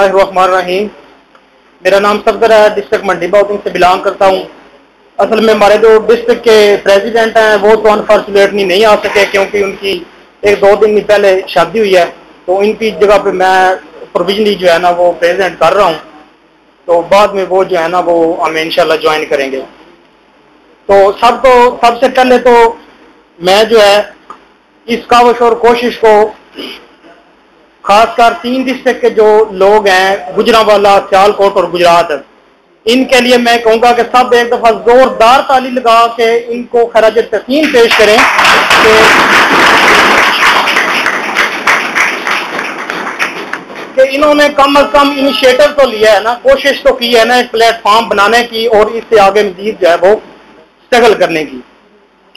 रहीम। मेरा नाम सफदर है, डिस्ट्रिक्ट मंडी बाउटिंग से बिलोंग करता हूँ। असल में हमारे जो डिस्ट्रिक्ट के प्रेसिडेंट हैं वो तो अनफॉर्चुनेटली नहीं आ सके क्योंकि उनकी 1-2 दिन पहले शादी हुई है, तो इनकी जगह पे मैं प्रोविजनली जो है ना वो प्रेजेंट कर रहा हूँ। तो बाद में वो जो है ना वो हमें इंशाल्लाह ज्वाइन करेंगे। तो सबसे पहले तो मैं जो है इस काविश और कोशिश को खासकर 3 डिस्ट्रिक्ट के जो लोग हैं, गुजरांवाला, सियालकोट और गुजरात, इनके लिए मैं कहूंगा कि सब एक दफा जोरदार ताली लगा के इनको खराज तस्लीम पेश करें कि इन्होंने कम अज कम इनिशिएटिव तो लिया है ना, कोशिश तो की है ना एक प्लेटफॉर्म बनाने की और इससे आगे मजीद जो है वो स्ट्रगल करने की।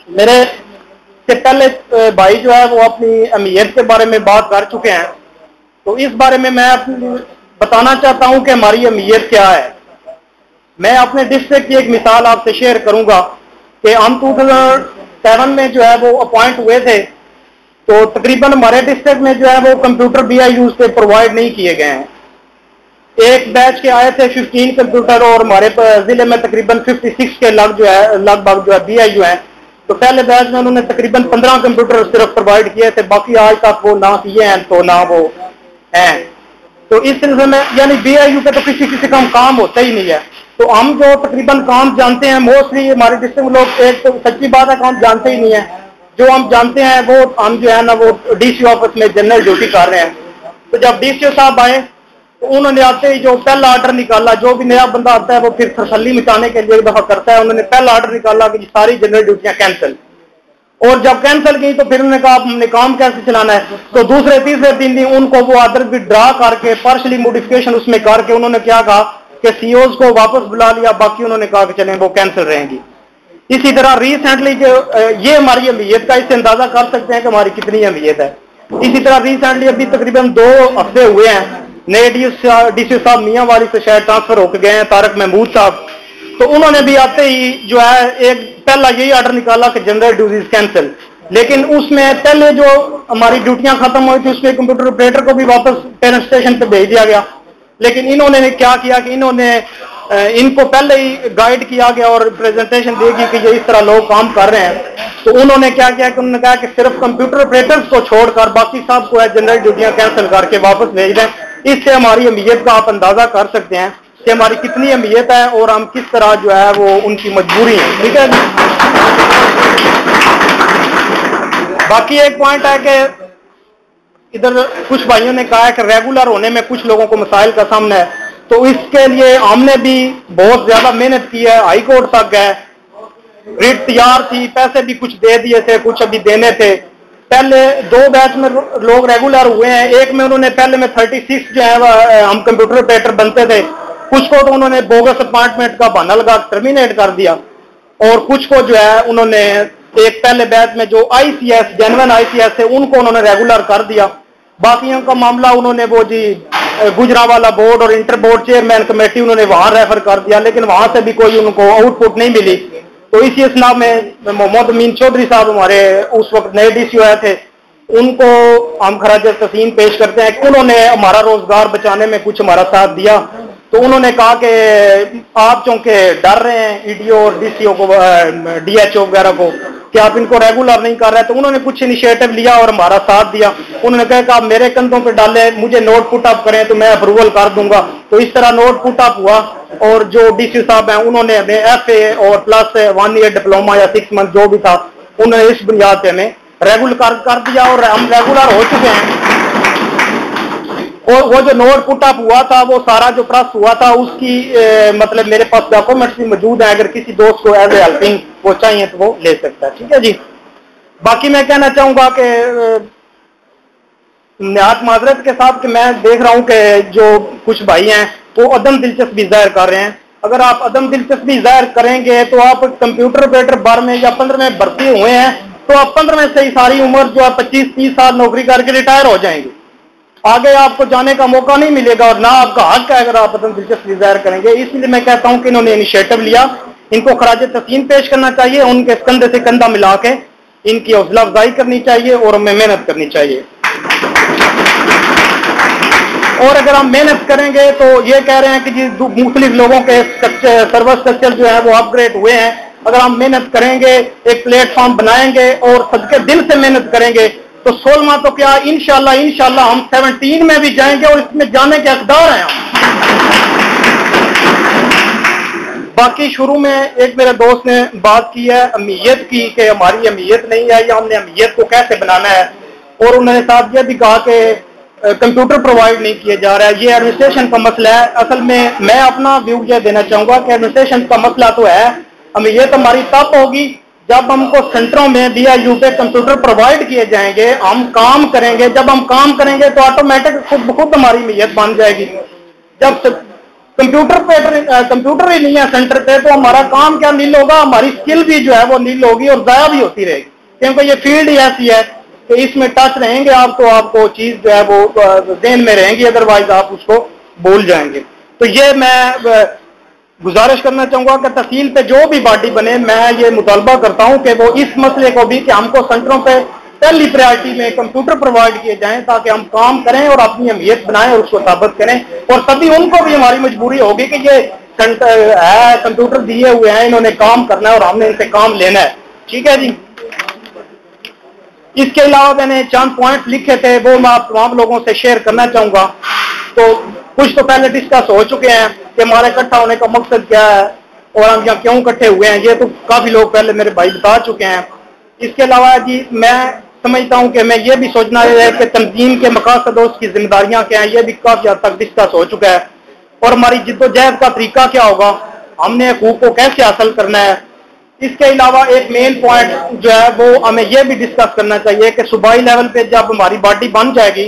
मेरे से पहले भाई जो है वो अपनी अहमियत के बारे में बात कर चुके हैं, तो इस बारे में मैं बताना चाहता हूं कि हमारी अहमियत क्या है। मैं अपने डिस्ट्रिक्ट की एक मिसाल आपसे शेयर करूंगा कि हम 2007 में जो है वो अपॉइंट हुए थे, तो तकरीबन हमारे डिस्ट्रिक्ट में जो है वो कंप्यूटर BIU से प्रोवाइड नहीं किए गए हैं। एक बैच के आए थे 15 कंप्यूटर और हमारे जिले में तकरीबन 56 के लगभग जो है BIU हैं। तो पहले बैच में उन्होंने तकरीबन 15 कंप्यूटर सिर्फ प्रोवाइड किए थे, बाकी आज तक वो ना किए हैं तो ना वो हैं। तो इस सिलसिले में यानी BIU पे तो किसी का काम होता ही नहीं है। तो हम जो तकरीबन काम जानते हैं, मोस्टली हमारे डिस्ट्रिक्ट लोग, एक तो सच्ची बात है काम जानते ही नहीं है। जो हम जानते हैं वो हम जो है ना वो DC ऑफिस में जनरल ड्यूटी कर रहे हैं। तो जब DCO साहब आए तो उन्होंने आते ही जो पहला ऑर्डर निकाला, जो भी नया बंदा आता है वो फिर तसल्ली मचाने के लिए एक दफा करता है, उन्होंने पहला ऑर्डर निकाला कि सारी जनरल ड्यूटियां कैंसिल। और जब कैंसिल की तो फिर उन्होंने कहा हमने काम कैसे चलाना है। तो दूसरे तीसरे दिन उनको वो ऑर्डर भी ड्रा करके पार्शली मॉडिफिकेशन उसमें करके उन्होंने क्या कहा कि CEOs को वापस बुला लिया, बाकी उन्होंने कहा कि चलें वो कैंसिल रहेंगी। इसी तरह रिसेंटली जो ये हमारी अहमियत का, इससे अंदाजा कर सकते हैं कि हमारी कितनी अहमियत है। इसी तरह रिसेंटली अभी तकरीबन 2 हफ्ते हुए हैं, नए DC साहब मियां वाली से शायद ट्रांसफर होकर गए हैं, तारक महमूद साहब। तो उन्होंने भी आते ही जो है एक पहला यही ऑर्डर निकाला कि जनरल ड्यूटीज कैंसिल। लेकिन उसमें पहले जो हमारी ड्यूटियां खत्म हुई थी उसमें कंप्यूटर ऑपरेटर को भी वापस पेरेंट स्टेशन पे भेज दिया गया। लेकिन इन्होंने क्या किया कि इनको पहले ही गाइड किया गया और प्रेजेंटेशन देगी कि ये इस तरह लोग काम कर रहे हैं। तो उन्होंने क्या किया कि उन्होंने कहा कि सिर्फ कंप्यूटर ऑपरेटर्स को छोड़कर बाकी सब को जनरल ड्यूटियां कैंसिल करके वापस भेज दें। इससे हमारी अहमियत का आप अंदाजा कर सकते हैं कि हमारी कितनी अहमियत है और हम किस तरह जो है वो उनकी मजबूरी है। ठीक है। बाकी एक पॉइंट है कि इधर कुछ भाइयों ने कहा है कि रेगुलर होने में कुछ लोगों को मसाइल का सामना है, तो इसके लिए हमने भी बहुत ज्यादा मेहनत की है, हाई कोर्ट तक गए, रिट तैयार थी, पैसे भी कुछ दे दिए थे, कुछ अभी देने थे। पहले 2 बैच में लोग रेगुलर हुए हैं। एक में उन्होंने पहले में 36 जो है हम कंप्यूटर ऑपरेटर बनते थे, कुछ को तो उन्होंने बोगस अपॉइंटमेंट का बहाना लगा टर्मिनेट कर दिया और कुछ को जो है उन्होंने एक पहले बैच में जो ICS जेन्युइन ICS है उनको उन्होंने रेगुलर कर दिया। बाकियों का मामला उन्होंने वो जी गुजरांवाला बोर्ड और इंटर बोर्ड चेयरमैन कमेटी उन्होंने वहां रेफर कर दिया, लेकिन वहां से भी कोई उनको आउटपुट नहीं मिली। तो इसी इसनाब में मोहम्मद अमीन चौधरी साहब हमारे उस वक्त नए DC आए थे, उनको हम खराज तस्लीम पेश करते हैं कि उन्होंने हमारा रोजगार बचाने में कुछ हमारा साथ दिया। तो उन्होंने कहा कि आप चूंकि डर रहे हैं EDO और DCO को, DHO वगैरह को, कि आप इनको रेगुलर नहीं कर रहे, तो उन्होंने कुछ इनिशिएटिव लिया और हमारा साथ दिया। उन्होंने कहा कि आप मेरे कंधों पे डालें, मुझे नोट पुट अप करें तो मैं अप्रूवल कर दूंगा। तो इस तरह नोट पुट अप हुआ और जो DC साहब हैं उन्होंने हमें FA और प्लस 1 ईयर डिप्लोमा या 6 मंथ जो भी था उन्होंने इस बुनियाद पे हमें रेगुलर कर दिया और हम रेगुलर हो चुके हैं। और वो जो नोट पुट अप हुआ था वो सारा जो प्रेस हुआ था उसकी मतलब मेरे पास डॉक्यूमेंट्स भी मौजूद हैं, अगर किसी दोस्त को एज ए हेल्पिंग वो चाहिए तो वो ले सकता है। ठीक है जी। बाकी मैं कहना चाहूंगा कि निहायत माजरत के साथ कि मैं देख रहा हूं कि जो कुछ भाई हैं वो अदम दिलचस्पी जाहिर कर रहे हैं। अगर आप अदम दिलचस्पी जाहिर करेंगे तो आप कंप्यूटर ऑपरेटर 12 में या 15 में भर्ती हुए हैं तो आप 15 में से ही सारी उम्र जो है 25-30 साल नौकरी करके रिटायर हो जाएंगे। आगे आपको जाने का मौका नहीं मिलेगा और ना आपका हक है अगर आप अदम दिलचस्पी जाहिर करेंगे। इसलिए मैं कहता हूं कि इन्होंने इनिशिएटिव लिया, इनको खराज तस्लीम पेश करना चाहिए, उनके कंधे से कंधा मिला के इनकी हौसला अफजाई करनी चाहिए और हमें मेहनत करनी चाहिए। और अगर हम मेहनत करेंगे तो ये कह रहे हैं कि जी मुख्तलिफ लोगों के सर्वर स्ट्रक्चर जो है वो अपग्रेड हुए हैं। अगर हम मेहनत करेंगे, एक प्लेटफॉर्म बनाएंगे और सबके दिल से मेहनत करेंगे तो 16वां तो क्या, इंशाल्लाह हम 17 में भी जाएंगे और इसमें जाने के हकदार हैं हम। बाकी शुरू में एक मेरे दोस्त ने बात की है अहमियत की कि हमारी अहमियत नहीं है या हमने अहमियत को कैसे बनाना है, और उन्होंने साथ ये भी कहा कि कंप्यूटर प्रोवाइड नहीं किया जा रहा है, ये एडमिनिस्ट्रेशन का मसला है। असल में मैं अपना व्यू ये देना चाहूंगा कि एडमिनिस्ट्रेशन का मसला तो है, अहमियत हमारी तब होगी जब हमको सेंटरों में DIU पे कंप्यूटर प्रोवाइड किए जाएंगे, हम काम करेंगे। जब हम काम करेंगे तो ऑटोमेटिक खुद हमारी अहमियत बन जाएगी। जब कंप्यूटर ही नहीं है सेंटर पे तो हमारा काम क्या नील होगा, हमारी स्किल भी जो है वो नील होगी और जाया भी होती रहेगी, क्योंकि ये फील्ड ही ऐसी है कि इसमें टच रहेंगे आप तो आपको चीज जो है वो ज़हन में रहेंगी, अदरवाइज आप उसको भूल जाएंगे। तो ये मैं गुजारिश करना चाहूंगा कि तहसील पे जो भी बॉडी बने, मैं ये मुतालबा करता हूं कि वो इस मसले को भी कि हमको सेंटरों पे पहली प्रायोरिटी में कंप्यूटर प्रोवाइड किए जाएं ताकि हम काम करें और अपनी अहमियत बनाएं और उसको साबित करें। और तभी उनको भी हमारी मजबूरी होगी कि ये सेंटर है, कंप्यूटर दिए हुए हैं, इन्होंने काम करना है और हमने इनसे काम लेना है। ठीक है जी। इसके अलावा मैंने चंद पॉइंट लिखे थे, वो मैं आप तमाम लोगों से शेयर करना चाहूंगा। तो कुछ तो पहले डिस्कस हो चुके हैं कि हमारे इकट्ठा होने का मकसद क्या है और हम यहाँ क्यों इकट्ठे हुए हैं, ये तो काफी लोग पहले मेरे भाई बता चुके हैं। इसके अलावा जी मैं समझता हूं कि मैं ये भी सोचना है कि तंजीम के मकासद और उसकी जिम्मेदारियां क्या हैं, ये भी काफी हद तक डिस्कस हो चुका है। और हमारी जिद्दोजहद का तरीका क्या होगा, हमने हकूक को कैसे हासिल करना है। इसके अलावा एक मेन पॉइंट जो है वो हमें यह भी डिस्कस करना चाहिए कि सूबाई लेवल पे जब हमारी बॉडी बन जाएगी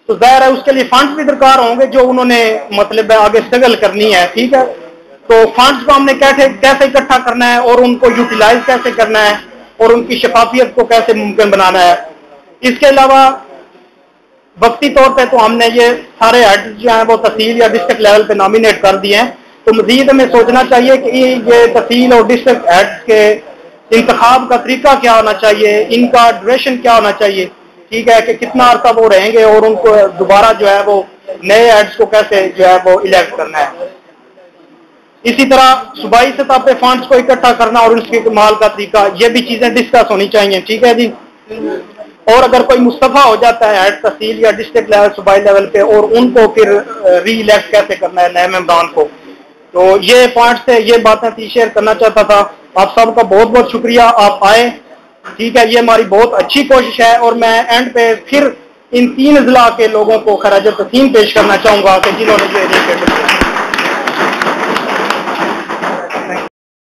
तो जाहिर है उसके लिए फंड्स भी दरकार होंगे जो उन्होंने मतलब आगे स्ट्रगल करनी है। ठीक है, तो फंड्स को हमने कैसे इकट्ठा करना है और उनको यूटिलाइज कैसे करना है और उनकी शफाफियत को कैसे मुमकिन बनाना है। इसके अलावा वक्ती तौर पे तो हमने ये सारे हेड जो हैं वो तहसील या डिस्ट्रिक्ट लेवल पे नॉमिनेट कर दिए हैं, तो मजीद हमें सोचना चाहिए कि ये तहसील और डिस्ट्रिक्ट हेड के इंतखाब का तरीका क्या होना चाहिए, इनका ड्यूरेशन क्या होना चाहिए। ठीक है, कि कितना अर्सा वो रहेंगे और उनको दोबारा जो है वो नए हेड्स को कैसे जो है वो इलेक्ट करना है। इसी तरह सूबाई सतह पे फंड्स को इकट्ठा करना और उसके इस्तेमाल का तरीका, ये भी चीजें डिस्कस होनी चाहिए। ठीक है जी। और अगर कोई मुस्तफा हो जाता है हेड तहसील या डिस्ट्रिक्ट लेवल सूबाई लेवल पे और उनको फिर री इलेक्ट कैसे करना है नए मेंबरान को, तो ये पॉइंट से ये बातें थी शेयर करना चाहता था। आप सबका बहुत बहुत शुक्रिया, आप आए। ठीक है, ये हमारी बहुत अच्छी कोशिश है और मैं एंड पे फिर इन 3 जिला के लोगों को खराज तस्लीम पेश करना चाहूंगा कि जिन्होंने ये